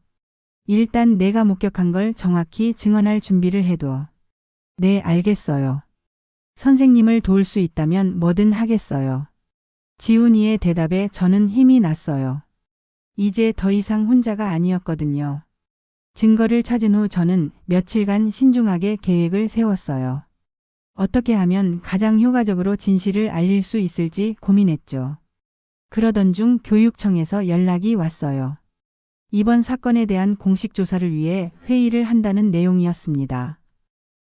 일단 내가 목격한 걸 정확히 증언할 준비를 해둬. 네, 알겠어요. 선생님을 도울 수 있다면 뭐든 하겠어요. 지훈이의 대답에 저는 힘이 났어요. 이제 더 이상 혼자가 아니었거든요. 증거를 찾은 후 저는 며칠간 신중하게 계획을 세웠어요. 어떻게 하면 가장 효과적으로 진실을 알릴 수 있을지 고민했죠. 그러던 중 교육청에서 연락이 왔어요. 이번 사건에 대한 공식 조사를 위해 회의를 한다는 내용이었습니다.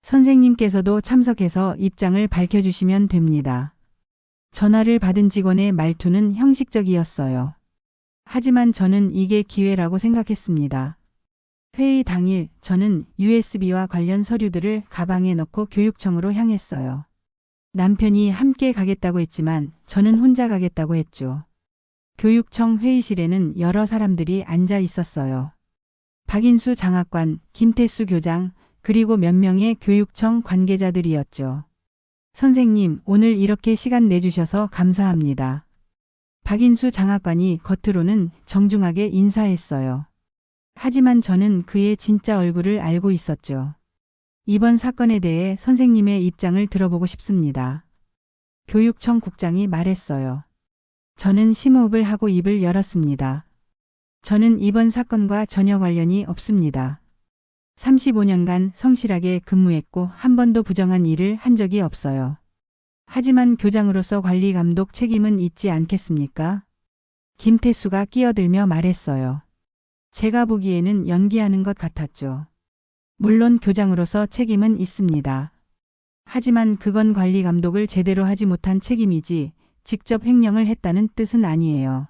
선생님께서도 참석해서 입장을 밝혀주시면 됩니다. 전화를 받은 직원의 말투는 형식적이었어요. 하지만 저는 이게 기회라고 생각했습니다. 회의 당일 저는 USB와 관련 서류들을 가방에 넣고 교육청으로 향했어요. 남편이 함께 가겠다고 했지만 저는 혼자 가겠다고 했죠. 교육청 회의실에는 여러 사람들이 앉아 있었어요. 박인수 장학관, 김태수 교장, 그리고 몇 명의 교육청 관계자들이었죠. 선생님, 오늘 이렇게 시간 내주셔서 감사합니다. 박인수 장학관이 겉으로는 정중하게 인사했어요. 하지만 저는 그의 진짜 얼굴을 알고 있었죠. 이번 사건에 대해 선생님의 입장을 들어보고 싶습니다. 교육청 국장이 말했어요. 저는 심호흡을 하고 입을 열었습니다. 저는 이번 사건과 전혀 관련이 없습니다. 35년간 성실하게 근무했고 한 번도 부정한 일을 한 적이 없어요. 하지만 교장으로서 관리 감독 책임은 있지 않겠습니까? 김태수가 끼어들며 말했어요. 제가 보기에는 연기하는 것 같았죠. 물론 교장으로서 책임은 있습니다. 하지만 그건 관리 감독을 제대로 하지 못한 책임이지 직접 횡령을 했다는 뜻은 아니에요.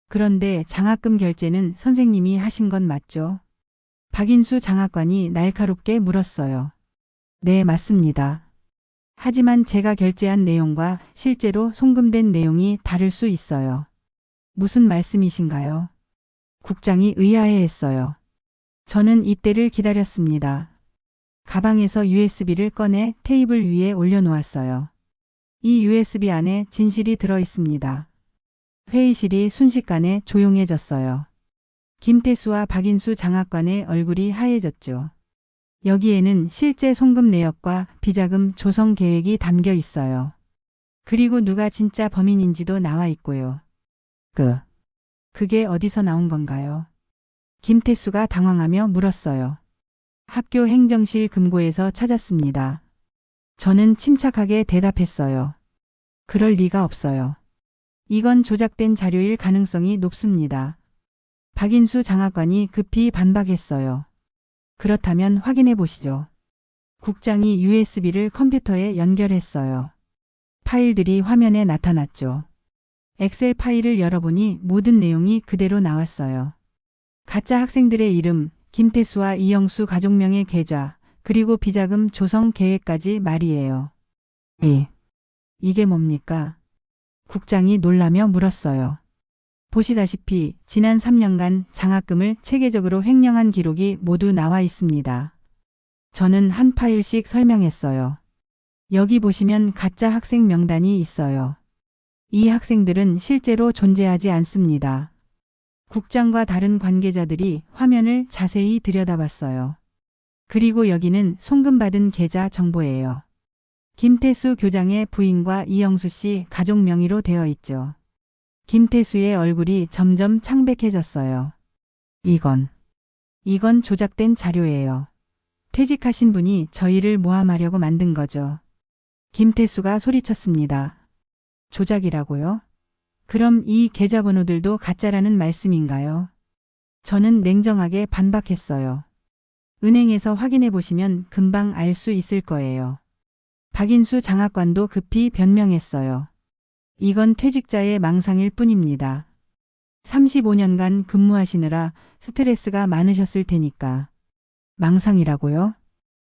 그런데 장학금 결제는 선생님이 하신 건 맞죠? 박인수 장학관이 날카롭게 물었어요. 네, 맞습니다. 하지만 제가 결제한 내용과 실제로 송금된 내용이 다를 수 있어요. 무슨 말씀이신가요? 국장이 의아해했어요. 저는 이때를 기다렸습니다. 가방에서 USB를 꺼내 테이블 위에 올려놓았어요. 이 USB 안에 진실이 들어 있습니다. 회의실이 순식간에 조용해졌어요. 김태수와 박인수 장학관의 얼굴이 하얘졌죠. 여기에는 실제 송금 내역과 비자금 조성 계획이 담겨 있어요. 그리고 누가 진짜 범인인지도 나와 있고요. 그게 어디서 나온 건가요? 김태수가 당황하며 물었어요. 학교 행정실 금고에서 찾았습니다. 저는 침착하게 대답했어요. 그럴 리가 없어요. 이건 조작된 자료일 가능성이 높습니다. 박인수 장학관이 급히 반박했어요. 그렇다면 확인해 보시죠. 국장이 USB를 컴퓨터에 연결했어요. 파일들이 화면에 나타났죠. 엑셀 파일을 열어보니 모든 내용이 그대로 나왔어요. 가짜 학생들의 이름, 김태수와 이영수 가족명의 계좌, 그리고 비자금 조성 계획까지 말이에요. 이게 뭡니까? 국장이 놀라며 물었어요. 보시다시피 지난 3년간 장학금을 체계적으로 횡령한 기록이 모두 나와 있습니다. 저는 한 파일씩 설명했어요. 여기 보시면 가짜 학생 명단이 있어요. 이 학생들은 실제로 존재하지 않습니다. 국장과 다른 관계자들이 화면을 자세히 들여다봤어요. 그리고 여기는 송금받은 계좌 정보예요. 김태수 교장의 부인과 이영수 씨 가족 명의로 되어 있죠. 김태수의 얼굴이 점점 창백해졌어요. 이건 조작된 자료예요. 퇴직하신 분이 저희를 모함하려고 만든 거죠. 김태수가 소리쳤습니다. 조작이라고요? 그럼 이 계좌번호들도 가짜라는 말씀인가요? 저는 냉정하게 반박했어요. 은행에서 확인해 보시면 금방 알 수 있을 거예요. 박인수 장학관도 급히 변명했어요. 이건 퇴직자의 망상일 뿐입니다. 35년간 근무하시느라 스트레스가 많으셨을 테니까. 망상이라고요?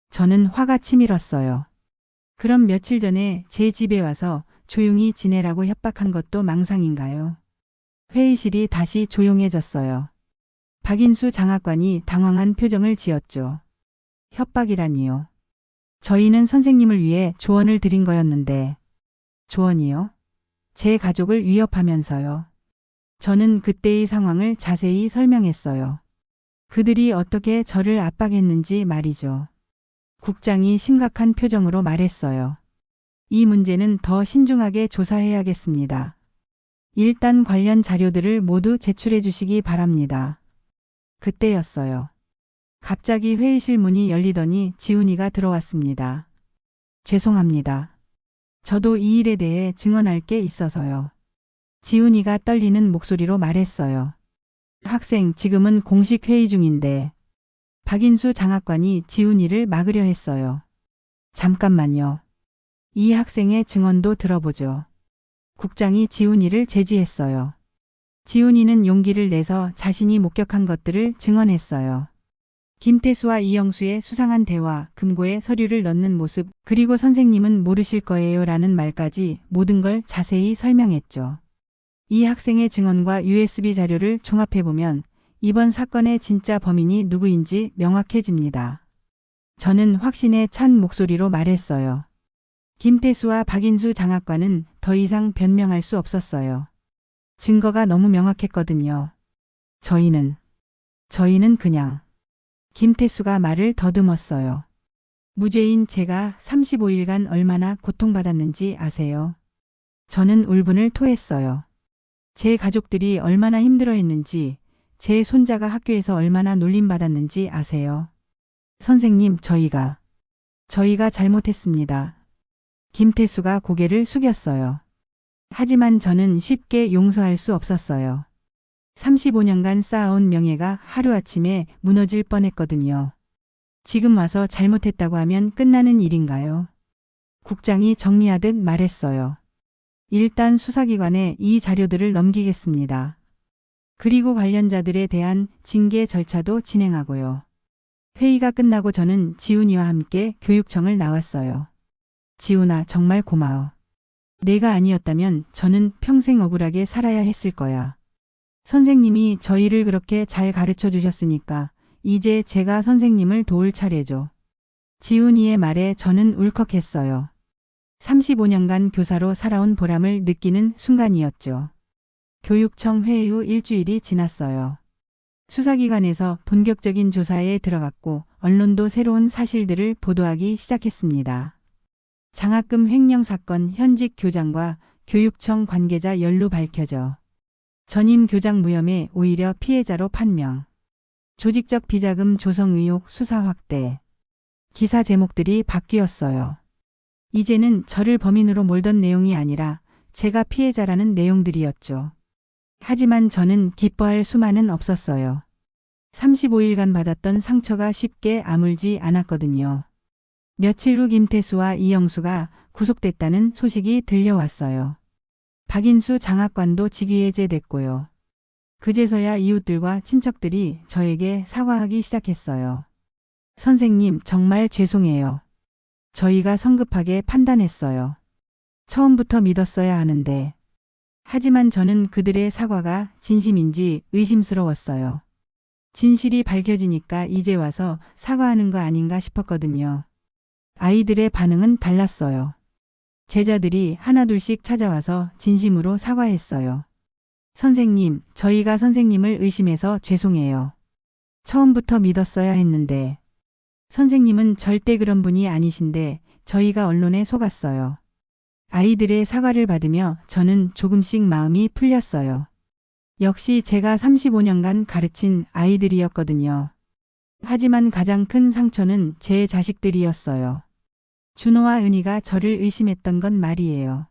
저는 화가 치밀었어요. 그럼 며칠 전에 제 집에 와서 조용히 지내라고 협박한 것도 망상인가요? 회의실이 다시 조용해졌어요. 박인수 장학관이 당황한 표정을 지었죠. 협박이라니요. 저희는 선생님을 위해 조언을 드린 거였는데. 조언이요? 제 가족을 위협하면서요. 저는 그때의 상황을 자세히 설명했어요. 그들이 어떻게 저를 압박했는지 말이죠. 국장이 심각한 표정으로 말했어요. 이 문제는 더 신중하게 조사해야겠습니다. 일단 관련 자료들을 모두 제출해 주시기 바랍니다. 그때였어요. 갑자기 회의실 문이 열리더니 지훈이가 들어왔습니다. 죄송합니다. 저도 이 일에 대해 증언할 게 있어서요. 지훈이가 떨리는 목소리로 말했어요. 학생, 지금은 공식 회의 중인데. 박인수 장학관이 지훈이를 막으려 했어요. 잠깐만요. 이 학생의 증언도 들어보죠. 국장이 지훈이를 제지했어요. 지훈이는 용기를 내서 자신이 목격한 것들을 증언했어요. 김태수와 이영수의 수상한 대화, 금고에 서류를 넣는 모습, 그리고 선생님은 모르실 거예요 라는 말까지 모든 걸 자세히 설명했죠. 이 학생의 증언과 USB 자료를 종합해보면 이번 사건의 진짜 범인이 누구인지 명확해집니다. 저는 확신에 찬 목소리로 말했어요. 김태수와 박인수 장학관은 더 이상 변명할 수 없었어요. 증거가 너무 명확했거든요. 저희는 그냥. 김태수가 말을 더듬었어요. 무죄인 제가 35일간 얼마나 고통받았는지 아세요? 저는 울분을 토했어요. 제 가족들이 얼마나 힘들어했는지, 제 손자가 학교에서 얼마나 놀림받았는지 아세요? 선생님, 저희가 잘못했습니다. 김태수가 고개를 숙였어요. 하지만 저는 쉽게 용서할 수 없었어요. 35년간 쌓아온 명예가 하루아침에 무너질 뻔했거든요. 지금 와서 잘못했다고 하면 끝나는 일인가요? 국장이 정리하듯 말했어요. 일단 수사기관에 이 자료들을 넘기겠습니다. 그리고 관련자들에 대한 징계 절차도 진행하고요. 회의가 끝나고 저는 지훈이와 함께 교육청을 나왔어요. 지훈아, 정말 고마워. 내가 아니었다면 저는 평생 억울하게 살아야 했을 거야. 선생님이 저희를 그렇게 잘 가르쳐 주셨으니까 이제 제가 선생님을 도울 차례죠. 지훈이의 말에 저는 울컥했어요. 35년간 교사로 살아온 보람을 느끼는 순간이었죠. 교육청 회의 후 일주일이 지났어요. 수사기관에서 본격적인 조사에 들어갔고 언론도 새로운 사실들을 보도하기 시작했습니다. 장학금 횡령 사건 현직 교장과 교육청 관계자 연루 밝혀져 전임 교장 무혐의 오히려 피해자로 판명. 조직적 비자금 조성 의혹 수사 확대. 기사 제목들이 바뀌었어요. 이제는 저를 범인으로 몰던 내용이 아니라 제가 피해자라는 내용들이었죠. 하지만 저는 기뻐할 수만은 없었어요. 35일간 받았던 상처가 쉽게 아물지 않았거든요. 며칠 후 김태수와 이영수가 구속됐다는 소식이 들려왔어요. 박인수 장학관도 직위해제됐고요. 그제서야 이웃들과 친척들이 저에게 사과하기 시작했어요. 선생님, 정말 죄송해요. 저희가 성급하게 판단했어요. 처음부터 믿었어야 하는데. 하지만 저는 그들의 사과가 진심인지 의심스러웠어요. 진실이 밝혀지니까 이제 와서 사과하는 거 아닌가 싶었거든요. 아이들의 반응은 달랐어요. 제자들이 하나둘씩 찾아와서 진심으로 사과했어요. 선생님, 저희가 선생님을 의심해서 죄송해요. 처음부터 믿었어야 했는데. 선생님은 절대 그런 분이 아니신데 저희가 언론에 속았어요. 아이들의 사과를 받으며 저는 조금씩 마음이 풀렸어요. 역시 제가 35년간 가르친 아이들이었거든요. 하지만 가장 큰 상처는 제 자식들이었어요. 준호와 은희가 저를 의심했던 건 말이에요.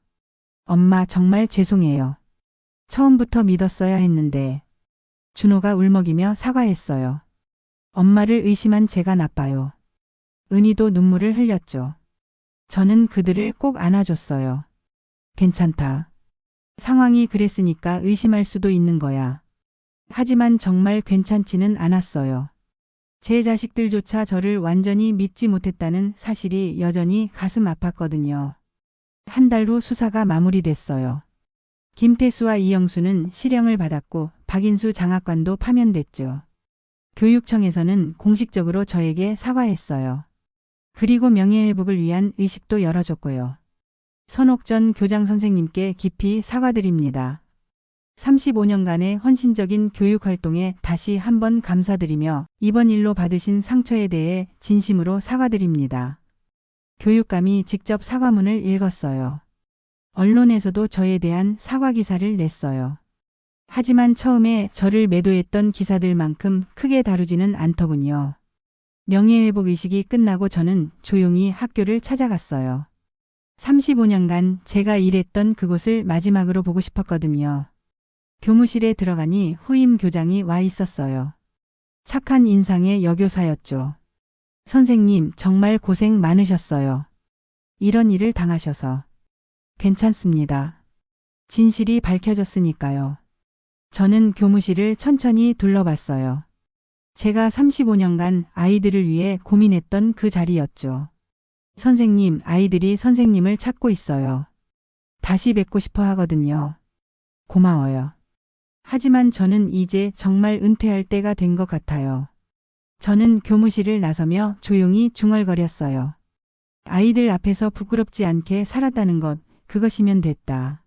엄마, 정말 죄송해요. 처음부터 믿었어야 했는데. 준호가 울먹이며 사과했어요. 엄마를 의심한 제가 나빠요. 은희도 눈물을 흘렸죠. 저는 그들을 꼭 안아줬어요. 괜찮다. 상황이 그랬으니까 의심할 수도 있는 거야. 하지만 정말 괜찮지는 않았어요. 제 자식들조차 저를 완전히 믿지 못했다는 사실이 여전히 가슴 아팠거든요. 한 달 후 수사가 마무리됐어요. 김태수와 이영수는 실형을 받았고 박인수 장학관도 파면됐죠. 교육청에서는 공식적으로 저에게 사과했어요. 그리고 명예회복을 위한 의식도 열어줬고요. 선옥 전 교장 선생님께 깊이 사과드립니다. 35년간의 헌신적인 교육활동에 다시 한번 감사드리며 이번 일로 받으신 상처에 대해 진심으로 사과드립니다. 교육감이 직접 사과문을 읽었어요. 언론에서도 저에 대한 사과 기사를 냈어요. 하지만 처음에 저를 매도했던 기사들만큼 크게 다루지는 않더군요. 명예회복 의식이 끝나고 저는 조용히 학교를 찾아갔어요. 35년간 제가 일했던 그곳을 마지막으로 보고 싶었거든요. 교무실에 들어가니 후임 교장이 와 있었어요. 착한 인상의 여교사였죠. 선생님, 정말 고생 많으셨어요. 이런 일을 당하셔서. 괜찮습니다. 진실이 밝혀졌으니까요. 저는 교무실을 천천히 둘러봤어요. 제가 35년간 아이들을 위해 고민했던 그 자리였죠. 선생님, 아이들이 선생님을 찾고 있어요. 다시 뵙고 싶어 하거든요. 고마워요. 하지만 저는 이제 정말 은퇴할 때가 된 것 같아요. 저는 교무실을 나서며 조용히 중얼거렸어요. 아이들 앞에서 부끄럽지 않게 살았다는 것, 그것이면 됐다.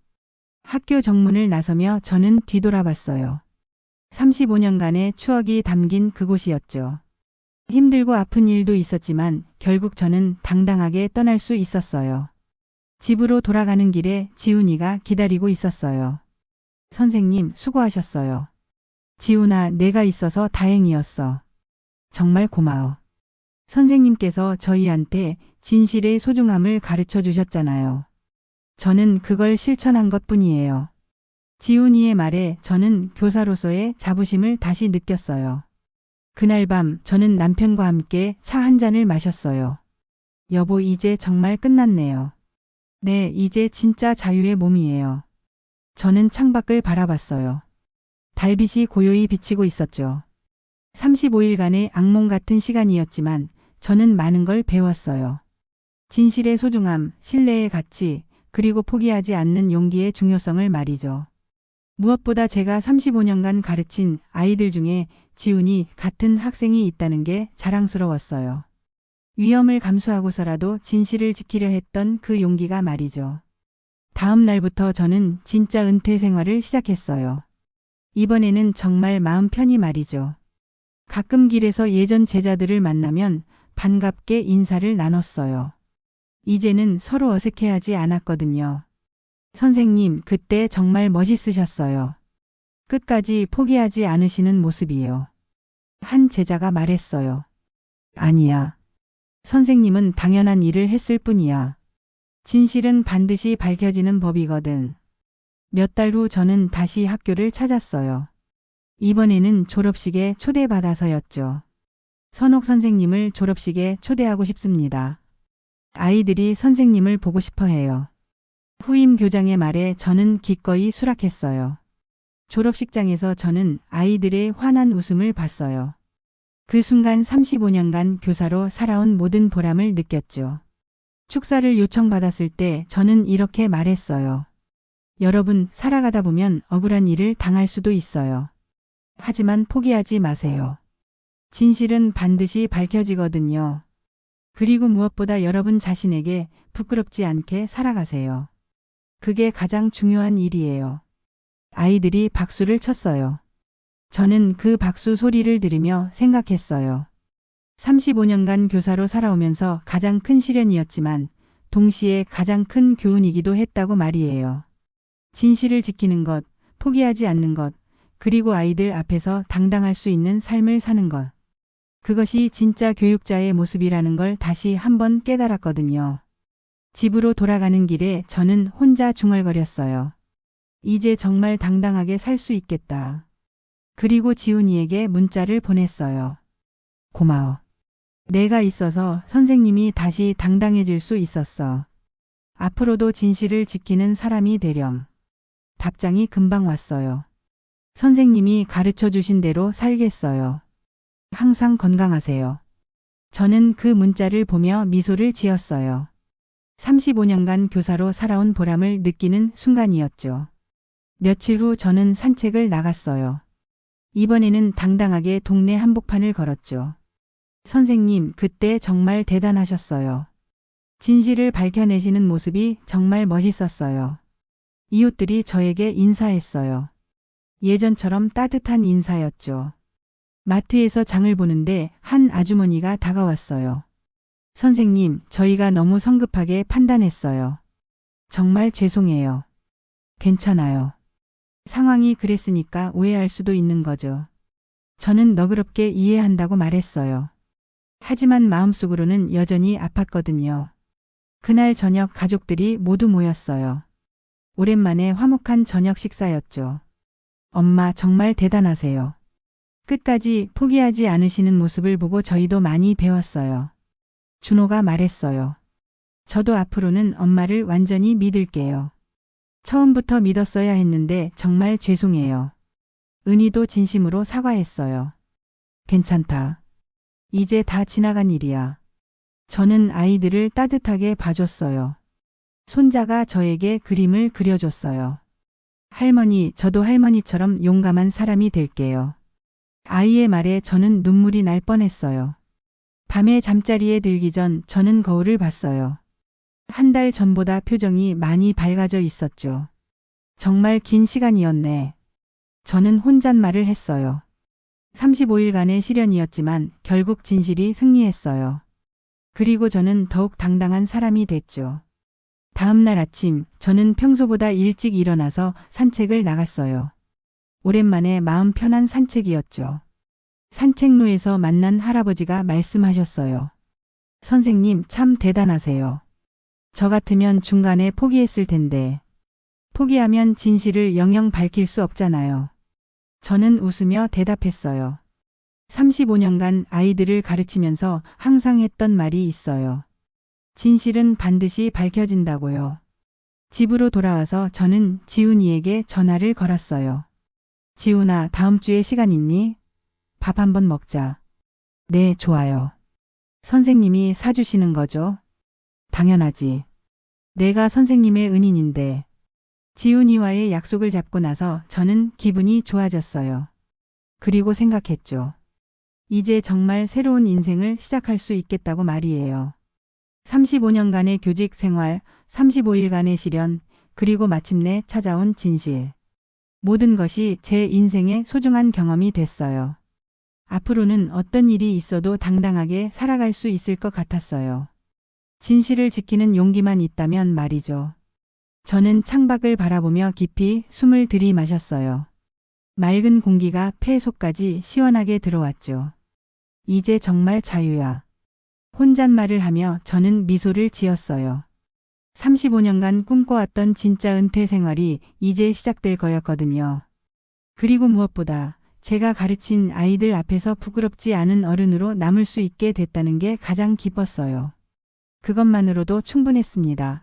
학교 정문을 나서며 저는 뒤돌아봤어요. 35년간의 추억이 담긴 그곳이었죠. 힘들고 아픈 일도 있었지만 결국 저는 당당하게 떠날 수 있었어요. 집으로 돌아가는 길에 지훈이가 기다리고 있었어요. 선생님, 수고하셨어요. 지훈아, 내가 있어서 다행이었어. 정말 고마워. 선생님께서 저희한테 진실의 소중함을 가르쳐 주셨잖아요. 저는 그걸 실천한 것뿐이에요. 지훈이의 말에 저는 교사로서의 자부심을 다시 느꼈어요. 그날 밤 저는 남편과 함께 차 한 잔을 마셨어요. 여보, 이제 정말 끝났네요. 네, 이제 진짜 자유의 몸이에요. 저는 창밖을 바라봤어요. 달빛이 고요히 비치고 있었죠. 35일간의 악몽 같은 시간이었지만 저는 많은 걸 배웠어요. 진실의 소중함, 신뢰의 가치, 그리고 포기하지 않는 용기의 중요성을 말이죠. 무엇보다 제가 35년간 가르친 아이들 중에 지훈이 같은 학생이 있다는 게 자랑스러웠어요. 위험을 감수하고서라도 진실을 지키려 했던 그 용기가 말이죠. 다음 날부터 저는 진짜 은퇴 생활을 시작했어요. 이번에는 정말 마음 편히 말이죠. 가끔 길에서 예전 제자들을 만나면 반갑게 인사를 나눴어요. 이제는 서로 어색해하지 않았거든요. 선생님, 그때 정말 멋있으셨어요. 끝까지 포기하지 않으시는 모습이요. 한 제자가 말했어요. 아니야. 선생님은 당연한 일을 했을 뿐이야. 진실은 반드시 밝혀지는 법이거든. 몇 달 후 저는 다시 학교를 찾았어요. 이번에는 졸업식에 초대받아서였죠. 선옥 선생님을 졸업식에 초대하고 싶습니다. 아이들이 선생님을 보고 싶어 해요. 후임 교장의 말에 저는 기꺼이 수락했어요. 졸업식장에서 저는 아이들의 환한 웃음을 봤어요. 그 순간 35년간 교사로 살아온 모든 보람을 느꼈죠. 축사를 요청받았을 때 저는 이렇게 말했어요. 여러분, 살아가다 보면 억울한 일을 당할 수도 있어요. 하지만 포기하지 마세요. 진실은 반드시 밝혀지거든요. 그리고 무엇보다 여러분 자신에게 부끄럽지 않게 살아가세요. 그게 가장 중요한 일이에요. 아이들이 박수를 쳤어요. 저는 그 박수 소리를 들으며 생각했어요. 35년간 교사로 살아오면서 가장 큰 시련이었지만 동시에 가장 큰 교훈이기도 했다고 말이에요. 진실을 지키는 것, 포기하지 않는 것, 그리고 아이들 앞에서 당당할 수 있는 삶을 사는 것. 그것이 진짜 교육자의 모습이라는 걸 다시 한번 깨달았거든요. 집으로 돌아가는 길에 저는 혼자 중얼거렸어요. 이제 정말 당당하게 살 수 있겠다. 그리고 지훈이에게 문자를 보냈어요. 고마워. 내가 있어서 선생님이 다시 당당해질 수 있었어. 앞으로도 진실을 지키는 사람이 되렴. 답장이 금방 왔어요. 선생님이 가르쳐 주신 대로 살겠어요. 항상 건강하세요. 저는 그 문자를 보며 미소를 지었어요. 35년간 교사로 살아온 보람을 느끼는 순간이었죠. 며칠 후 저는 산책을 나갔어요. 이번에는 당당하게 동네 한복판을 걸었죠. 선생님, 그때 정말 대단하셨어요. 진실을 밝혀내시는 모습이 정말 멋있었어요. 이웃들이 저에게 인사했어요. 예전처럼 따뜻한 인사였죠. 마트에서 장을 보는데 한 아주머니가 다가왔어요. 선생님, 저희가 너무 성급하게 판단했어요. 정말 죄송해요. 괜찮아요. 상황이 그랬으니까 오해할 수도 있는 거죠. 저는 너그럽게 이해한다고 말했어요. 하지만 마음속으로는 여전히 아팠거든요. 그날 저녁 가족들이 모두 모였어요. 오랜만에 화목한 저녁 식사였죠. 엄마, 정말 대단하세요. 끝까지 포기하지 않으시는 모습을 보고 저희도 많이 배웠어요. 준호가 말했어요. 저도 앞으로는 엄마를 완전히 믿을게요. 처음부터 믿었어야 했는데 정말 죄송해요. 은희도 진심으로 사과했어요. 괜찮다. 이제 다 지나간 일이야. 저는 아이들을 따뜻하게 봐줬어요. 손자가 저에게 그림을 그려줬어요. 할머니, 저도 할머니처럼 용감한 사람이 될게요. 아이의 말에 저는 눈물이 날 뻔했어요. 밤에 잠자리에 들기 전 저는 거울을 봤어요. 한 달 전보다 표정이 많이 밝아져 있었죠. 정말 긴 시간이었네. 저는 혼잣말을 했어요. 35일간의 시련이었지만 결국 진실이 승리했어요. 그리고 저는 더욱 당당한 사람이 됐죠. 다음 날 아침, 저는 평소보다 일찍 일어나서 산책을 나갔어요. 오랜만에 마음 편한 산책이었죠. 산책로에서 만난 할아버지가 말씀하셨어요. 선생님, 참 대단하세요. 저 같으면 중간에 포기했을 텐데. 포기하면 진실을 영영 밝힐 수 없잖아요. 저는 웃으며 대답했어요. 35년간 아이들을 가르치면서 항상 했던 말이 있어요. 진실은 반드시 밝혀진다고요. 집으로 돌아와서 저는 지훈이에게 전화를 걸었어요. 지훈아, 다음 주에 시간 있니? 밥 한번 먹자. 네, 좋아요. 선생님이 사주시는 거죠? 당연하지. 내가 선생님의 은인인데. 지훈이와의 약속을 잡고 나서 저는 기분이 좋아졌어요. 그리고 생각했죠. 이제 정말 새로운 인생을 시작할 수 있겠다고 말이에요. 35년간의 교직 생활, 35일간의 시련, 그리고 마침내 찾아온 진실. 모든 것이 제 인생의 소중한 경험이 됐어요. 앞으로는 어떤 일이 있어도 당당하게 살아갈 수 있을 것 같았어요. 진실을 지키는 용기만 있다면 말이죠. 저는 창밖을 바라보며 깊이 숨을 들이마셨어요. 맑은 공기가 폐 속까지 시원하게 들어왔죠. 이제 정말 자유야. 혼잣말을 하며 저는 미소를 지었어요. 35년간 꿈꿔왔던 진짜 은퇴 생활이 이제 시작될 거였거든요. 그리고 무엇보다 제가 가르친 아이들 앞에서 부끄럽지 않은 어른으로 남을 수 있게 됐다는 게 가장 기뻤어요. 그것만으로도 충분했습니다.